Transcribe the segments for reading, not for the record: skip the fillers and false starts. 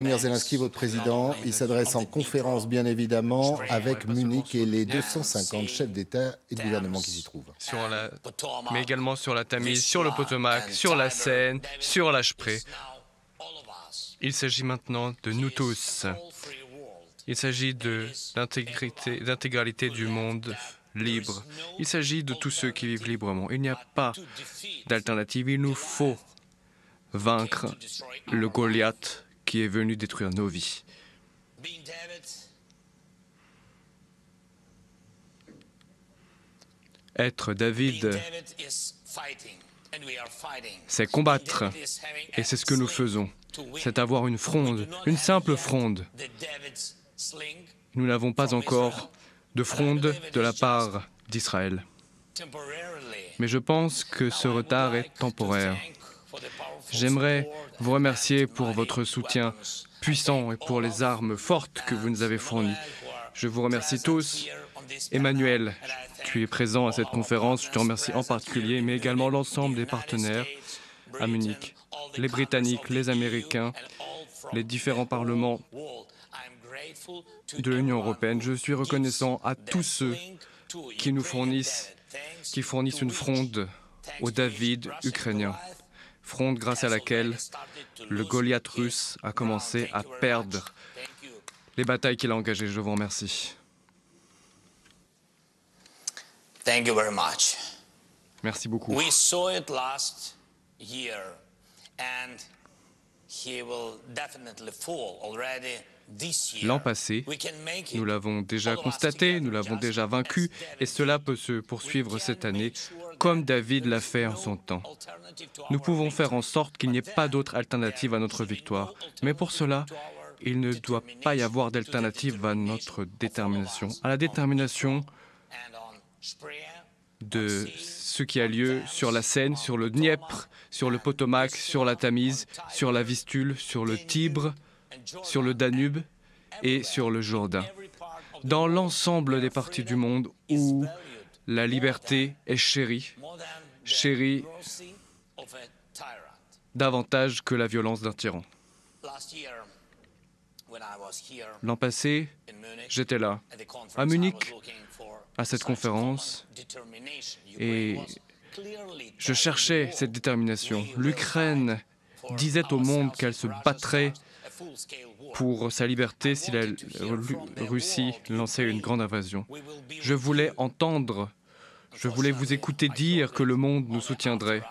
Volodymyr Zelensky, votre président, il s'adresse en conférence bien évidemment avec Munich et les 250 chefs d'État et de gouvernement qui s'y trouvent. Mais également sur la Tamise, sur le Potomac, sur la Seine, sur la Spree. Il s'agit maintenant de nous tous. Il s'agit de l'intégralité du monde libre. Il s'agit de tous ceux qui vivent librement. Il n'y a pas d'alternative. Il nous faut vaincre le Goliath qui est venu détruire nos vies. Être David, c'est combattre, et c'est ce que nous faisons. C'est avoir une fronde, une simple fronde. Nous n'avons pas encore de fronde de la part d'Israël. Mais je pense que ce retard est temporaire. J'aimerais vous remercier pour votre soutien puissant et pour les armes fortes que vous nous avez fournies. Je vous remercie tous. Emmanuel, tu es présent à cette conférence, je te remercie en particulier, mais également l'ensemble des partenaires à Munich, les Britanniques, les Américains, les différents parlements de l'Union européenne. Je suis reconnaissant à tous ceux qui nous fournissent une fronde au David ukrainien. Fronde grâce à laquelle le Goliath russe a commencé à perdre les batailles qu'il a engagées. Je vous remercie. Thank you very much. Merci beaucoup. We saw it last year, and he will definitely fall already this year. L'an passé, nous l'avons déjà constaté, nous l'avons déjà vaincu, et cela peut se poursuivre cette année, comme David l'a fait en son temps. Nous pouvons faire en sorte qu'il n'y ait pas d'autre alternative à notre victoire, mais pour cela, il ne doit pas y avoir d'alternative à notre détermination, à la détermination de ce qui a lieu sur la Seine, sur le Dniepr, sur le Potomac, sur la Tamise, sur la Vistule, sur le Tibre, sur le Danube et sur le Jourdain. Dans l'ensemble des parties du monde où la liberté est chérie davantage que la violence d'un tyran. L'an passé, j'étais là, à Munich, à cette conférence, et je cherchais cette détermination. L'Ukraine disait au monde qu'elle se battrait pour sa liberté si la Russie lançait une grande invasion. Je voulais vous écouter dire que le monde nous soutiendrait.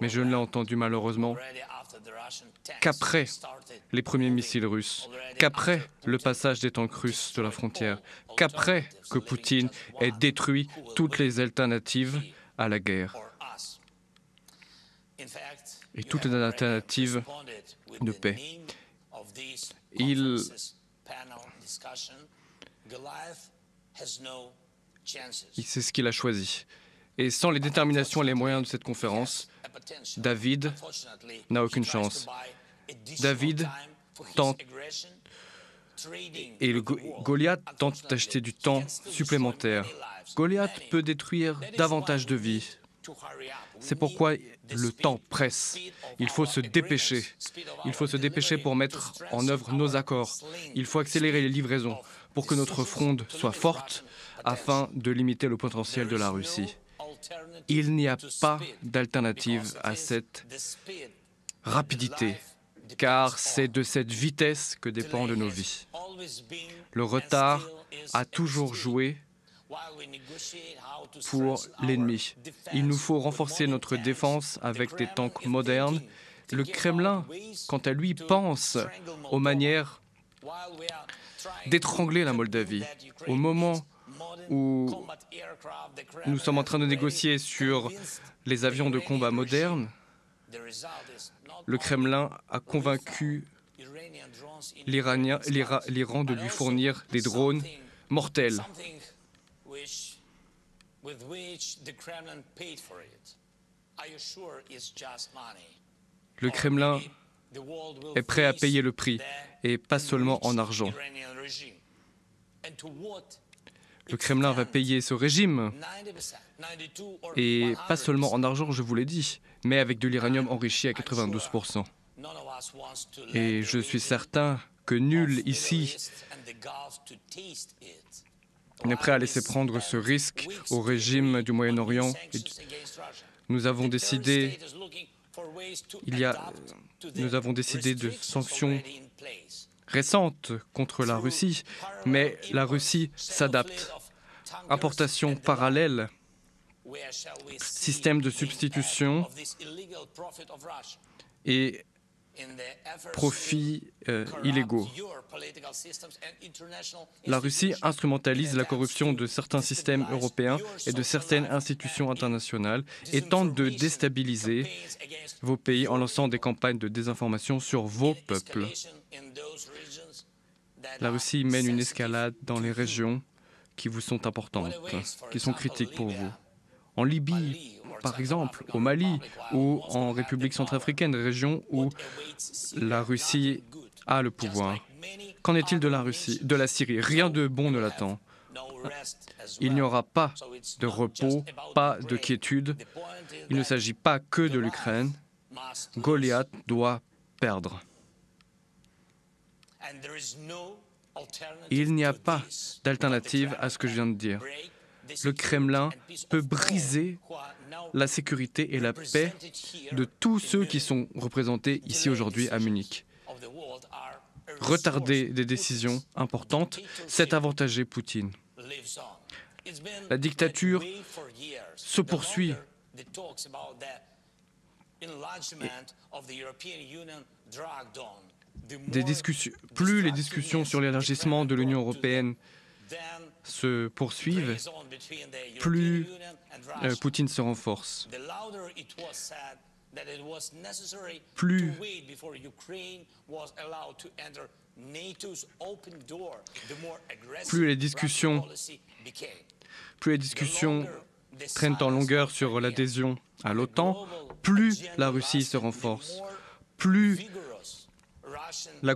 Mais je ne l'ai entendu malheureusement qu'après les premiers missiles russes, qu'après le passage des tanks russes de la frontière, qu'après que Poutine ait détruit toutes les alternatives à la guerre. Et toutes les alternatives de paix. C'est ce qu'il a choisi. Et sans les déterminations et les moyens de cette conférence, David n'a aucune chance. David tente, et le Goliath tente d'acheter du temps supplémentaire. Goliath peut détruire davantage de vies. C'est pourquoi le temps presse. Il faut se dépêcher. Il faut se dépêcher pour mettre en œuvre nos accords. Il faut accélérer les livraisons pour que notre fronde soit forte afin de limiter le potentiel de la Russie. Il n'y a pas d'alternative à cette rapidité, car c'est de cette vitesse que dépendent nos vies. Le retard a toujours joué pour l'ennemi. Il nous faut renforcer notre défense avec des tanks modernes. Le Kremlin, quant à lui, pense aux manières d'étrangler la Moldavie. Au moment où nous sommes en train de négocier sur les avions de combat modernes, le Kremlin a convaincu l'Iran de lui fournir des drones mortels. Le Kremlin est prêt à payer le prix, et pas seulement en argent. Le Kremlin va payer ce régime, et pas seulement en argent, je vous l'ai dit, mais avec de l'uranium enrichi à 92%. Et je suis certain que nul ici n'est prêt à laisser prendre ce risque au régime du Moyen-Orient. Nous avons décidé de sanctions récentes contre la Russie, mais la Russie s'adapte. Importation parallèle, système de substitution et profits illégaux. La Russie instrumentalise la corruption de certains systèmes européens et de certaines institutions internationales et tente de déstabiliser vos pays en lançant des campagnes de désinformation sur vos peuples. La Russie mène une escalade dans les régions qui vous sont importantes, qui sont critiques pour vous. En Libye, par exemple, au Mali ou en République centrafricaine, région où la Russie a le pouvoir. Qu'en est-il de la Syrie? Rien de bon ne l'attend. Il n'y aura pas de repos, pas de quiétude. Il ne s'agit pas que de l'Ukraine. Goliath doit perdre. Il n'y a pas d'alternative à ce que je viens de dire. Le Kremlin peut briser la sécurité et la paix de tous ceux qui sont représentés ici aujourd'hui à Munich. Retarder des décisions importantes, c'est avantager Poutine. La dictature se poursuit. Plus les discussions sur l'élargissement de l'Union européenne se poursuivent, plus Poutine se renforce. Plus les discussions traînent en longueur sur l'adhésion à l'OTAN, plus la Russie se renforce, plus les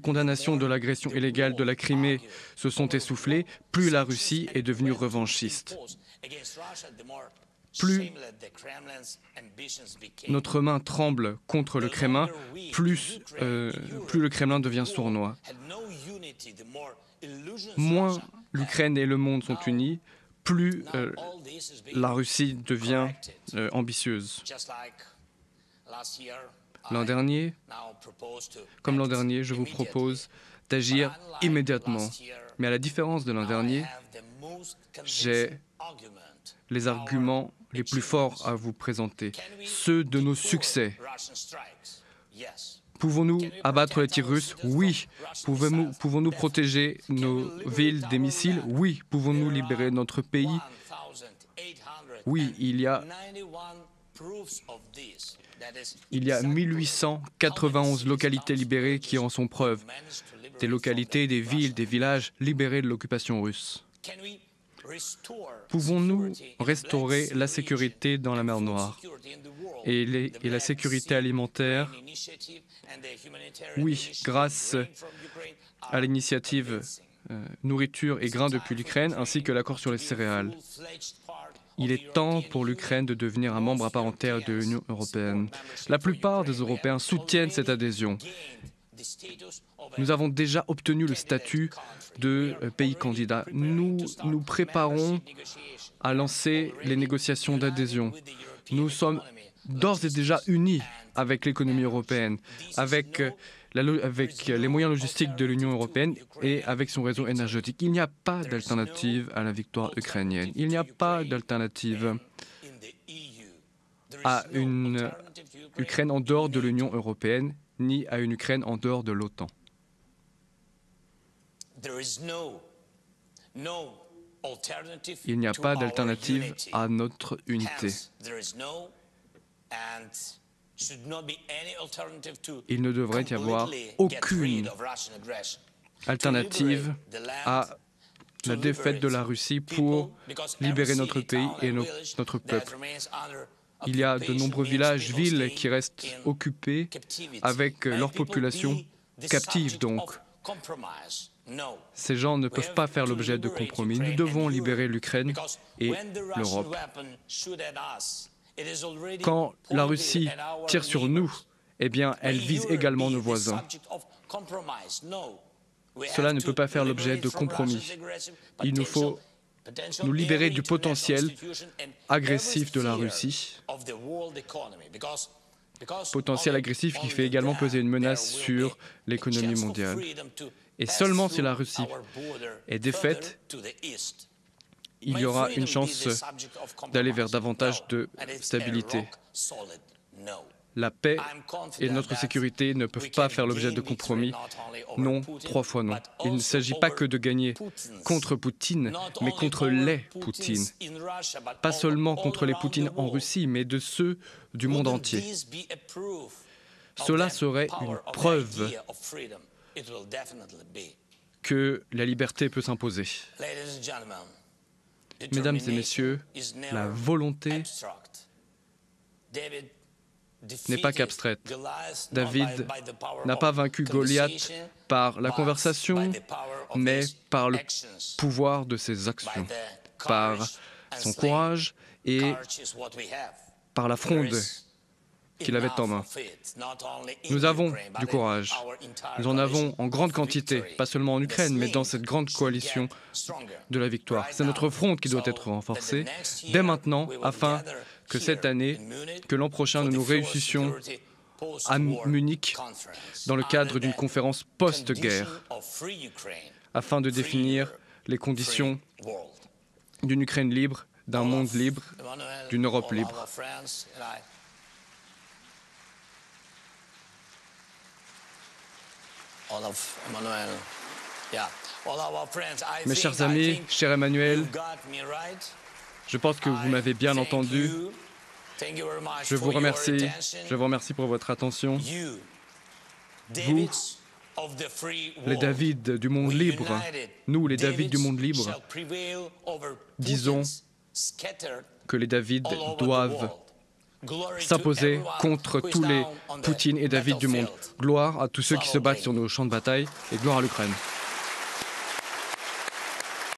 condamnations de l'agression illégale de la Crimée se sont essoufflées, plus la Russie est devenue revanchiste. Plus notre main tremble contre le Kremlin, plus le Kremlin devient sournois. Moins l'Ukraine et le monde sont unis, plus la Russie devient ambitieuse. Comme l'an dernier, je vous propose d'agir immédiatement. Mais à la différence de l'an dernier, j'ai les arguments les plus forts à vous présenter, ceux de nos succès. Pouvons-nous abattre les tirs russes? Oui. Pouvons-nous protéger nos villes des missiles? Oui. Pouvons-nous libérer notre pays? Oui, il y a 1891 localités libérées qui en sont preuve. Des localités, des villes, des villages libérés de l'occupation russe. Pouvons-nous restaurer la sécurité dans la mer Noire et la sécurité alimentaire? Oui, grâce à l'initiative Nourriture et grains depuis l'Ukraine, ainsi que l'accord sur les céréales. Il est temps pour l'Ukraine de devenir un membre à part entière de l'Union européenne. La plupart des Européens soutiennent cette adhésion. Nous avons déjà obtenu le statut de pays candidat. Nous nous préparons à lancer les négociations d'adhésion. Nous sommes d'ores et déjà unis avec l'économie européenne, avec les moyens logistiques de l'Union européenne et avec son réseau énergétique. Il n'y a pas d'alternative à la victoire ukrainienne. Il n'y a pas d'alternative à une Ukraine en dehors de l'Union européenne, ni à une Ukraine en dehors de l'OTAN. Il n'y a pas d'alternative à notre unité. Il ne devrait y avoir aucune alternative à la défaite de la Russie pour libérer notre pays et notre peuple. Il y a de nombreux villages, villes qui restent occupés avec leur population captive donc. Ces gens ne peuvent pas faire l'objet de compromis. Nous devons libérer l'Ukraine et l'Europe. Quand la Russie tire sur nous, eh bien, elle vise également nos voisins. Cela ne peut pas faire l'objet de compromis. Il nous faut nous libérer du potentiel agressif de la Russie, potentiel agressif qui fait également peser une menace sur l'économie mondiale. Et seulement si la Russie est défaite, il y aura une chance d'aller vers davantage de stabilité. La paix et notre sécurité ne peuvent pas faire l'objet de compromis. Non, 3 fois non. Il ne s'agit pas que de gagner contre Poutine, mais contre les Poutines. Pas seulement contre les Poutines en Russie, mais de ceux du monde entier. Cela serait une preuve que la liberté peut s'imposer. Mesdames et messieurs, la volonté n'est pas qu'abstraite. David n'a pas vaincu Goliath par la conversation, mais par le pouvoir de ses actions, par son courage et par la fronde qu'il avait en main. Nous avons du courage. Nous en avons en grande quantité, pas seulement en Ukraine, mais dans cette grande coalition de la victoire. C'est notre fronde qui doit être renforcée dès maintenant, afin que cette année, que l'an prochain, nous réussissions à Munich dans le cadre d'une conférence post-guerre, afin de définir les conditions d'une Ukraine libre, d'un monde libre, d'une Europe libre. Mes chers amis, cher Emmanuel, je pense que vous m'avez bien entendu. Je vous remercie pour votre attention. Vous, les David du monde libre, nous, les David du monde libre, disons que les David doivent s'imposer contre tous les Poutine et David du monde. Gloire à tous ceux qui se battent sur nos champs de bataille et gloire à l'Ukraine.